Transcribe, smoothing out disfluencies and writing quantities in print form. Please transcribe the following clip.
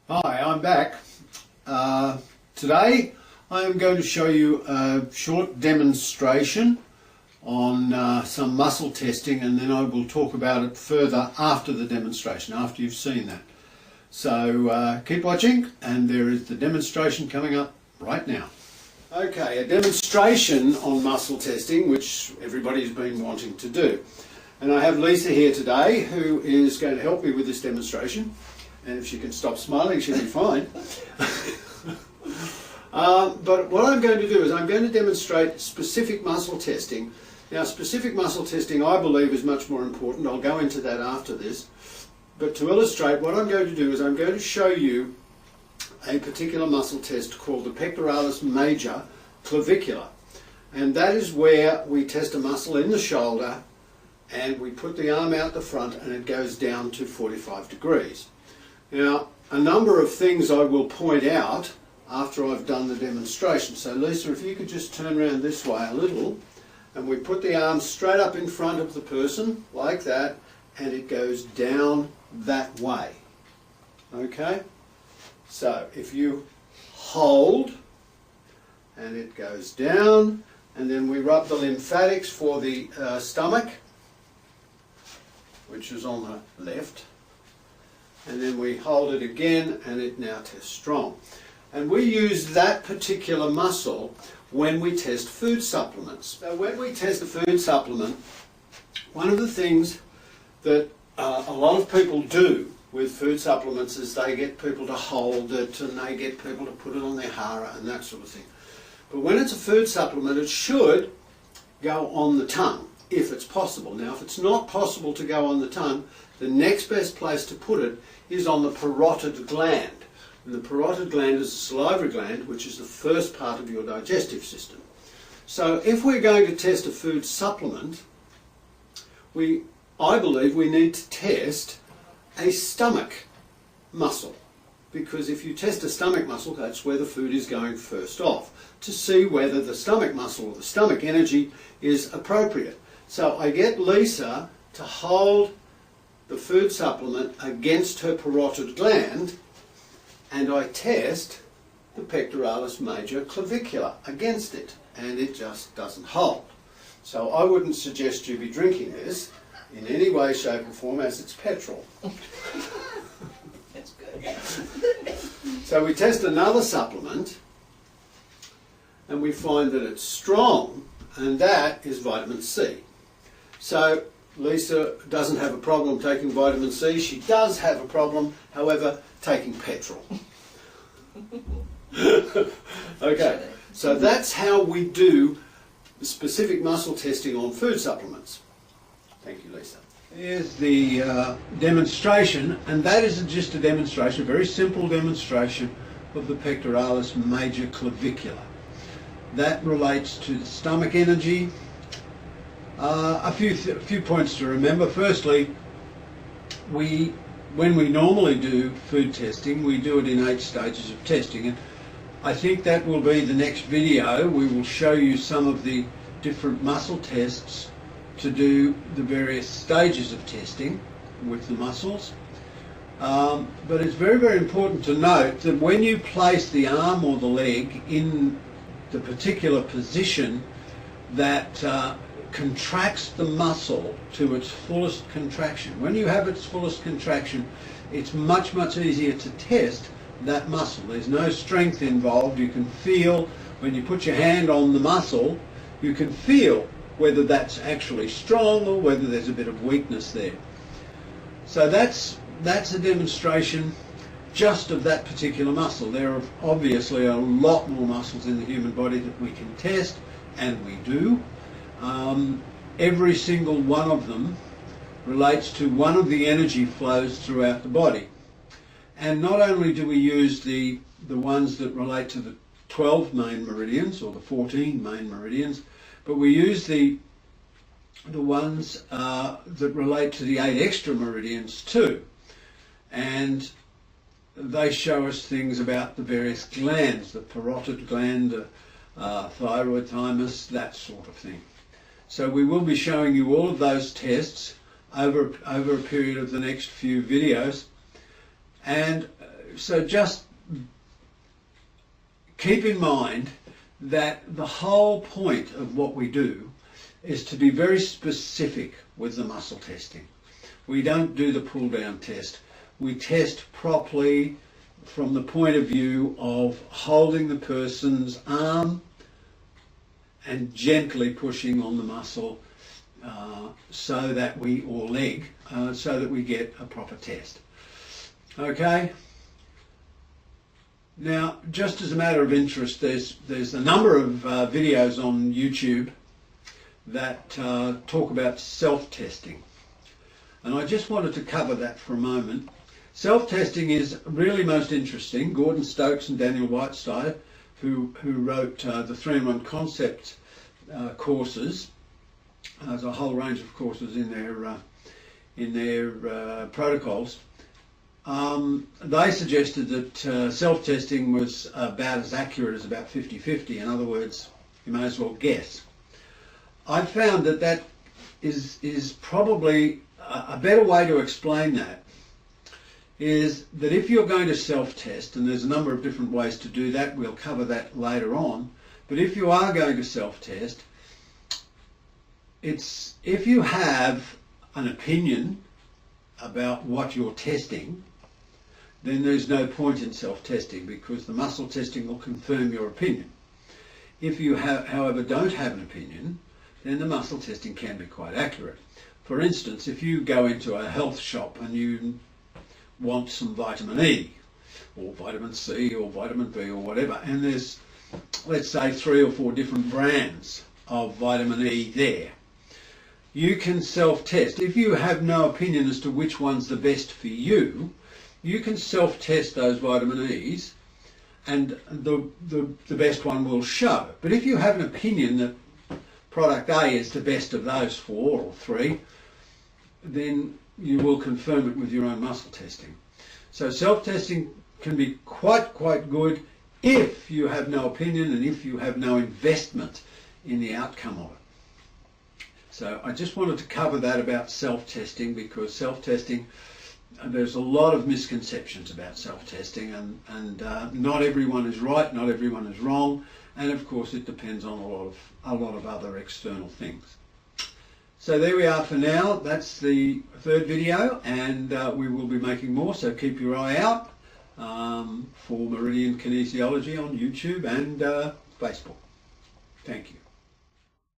Hi, I'm back. Today I am going to show you a short demonstration on some muscle testing, and then I will talk about it further after the demonstration, after you've seen that. So keep watching, and there is the demonstration coming up right now. Okay, a demonstration on muscle testing, which everybody's been wanting to do. And I have Lisa here today, who is going to help me with this demonstration. And if she can stop smiling, she'll be fine. But what I'm going to do is I'm going to demonstrate specific muscle testing. Now, specific muscle testing, I believe, is much more important. I'll go into that after this. But to illustrate, what I'm going to do is I'm going to show you a particular muscle test called the pectoralis major clavicular. And that is where we test a muscle in the shoulder, and we put the arm out the front, and it goes down to 45 degrees. Now, a number of things I will point out after I've done the demonstration. So Lisa, if you could just turn around this way a little, and we put the arm straight up in front of the person, like that, and it goes down that way. Okay? So if you hold, and it goes down, and then we rub the lymphatics for the stomach, which is on the left, and then we hold it again, and it now tests strong. And we use that particular muscle when we test food supplements. So when we test a food supplement, one of the things that a lot of people do with food supplements is they get people to hold it, and they get people to put it on their hara and that sort of thing. But when it's a food supplement, it should go on the tongue, if it's possible. Now, if it's not possible to go on the tongue, the next best place to put it is on the parotid gland. And the parotid gland is the salivary gland, which is the first part of your digestive system. So if we're going to test a food supplement, I believe we need to test a stomach muscle. Because if you test a stomach muscle, that's where the food is going first off, to see whether the stomach muscle or the stomach energy is appropriate. So I get Lisa to hold the food supplement against her parotid gland, and I test the pectoralis major clavicular against it, and it just doesn't hold. So I wouldn't suggest you be drinking this in any way, shape or form, as it's petrol. That's good. So we test another supplement, and we find that it's strong, and that is vitamin C. So Lisa doesn't have a problem taking vitamin C. She does have a problem, however, taking petrol. Okay, so that's how we do specific muscle testing on food supplements. Thank you, Lisa. Here's the demonstration, and that is just a demonstration, a very simple demonstration of the pectoralis major clavicular. That relates to the stomach energy. A few points to remember. Firstly, when we normally do food testing, we do it in 8 stages of testing, and I think that will be the next video. We will show you some of the different muscle tests to do the various stages of testing with the muscles. But it's very, very important to note that when you place the arm or the leg in the particular position that contracts the muscle to its fullest contraction. When you have its fullest contraction, it's much, much easier to test that muscle. There's no strength involved. You can feel, when you put your hand on the muscle, you can feel whether that's actually strong or whether there's a bit of weakness there. So that's a demonstration just of that particular muscle. There are obviously a lot more muscles in the human body that we can test, and we do. Every single one of them relates to one of the energy flows throughout the body. And not only do we use the ones that relate to the 12 main meridians or the 14 main meridians, but we use the ones that relate to the 8 extra meridians too. And they show us things about the various glands, the parotid gland, thyroid, thymus, that sort of thing. So we will be showing you all of those tests over a period of the next few videos. And so just keep in mind that the whole point of what we do is to be very specific with the muscle testing. We don't do the pull down test. We test properly from the point of view of holding the person's arm and gently pushing on the muscle so that we, or leg, so that we get a proper test. Okay? Now, just as a matter of interest, there's a number of videos on YouTube that talk about self-testing. And I just wanted to cover that for a moment. Self-testing is really most interesting. Gordon Stokes and Daniel Whiteside, who wrote the 3-in-1 Concept courses, there's a whole range of courses in their protocols. They suggested that self-testing was about as accurate as about 50-50. In other words, you may as well guess. I found that that is probably a better way to explain that, is that if you're going to self-test, and there's a number of different ways to do that, we'll cover that later on, but if you are going to self-test, if you have an opinion about what you're testing, then there's no point in self-testing, because the muscle testing will confirm your opinion. If you however don't have an opinion, then the muscle testing can be quite accurate. For instance, if you go into a health shop and you want some vitamin E or vitamin C or vitamin B or whatever, and there's, let's say, 3 or 4 different brands of vitamin E there, you can self-test. If you have no opinion as to which one's the best for you, you can self-test those vitamin E's and the best one will show. But if you have an opinion that product A is the best of those 4 or 3, then you will confirm it with your own muscle testing. So self-testing can be quite good if you have no opinion and if you have no investment in the outcome of it. So I just wanted to cover that about self-testing, because self-testing, there's a lot of misconceptions about self-testing, and not everyone is right, not everyone is wrong, and of course it depends on a lot of other external things. So there we are for now. That's the 3rd video, and we will be making more, so keep your eye out for Meridian Kinesiology on YouTube and Facebook. Thank you.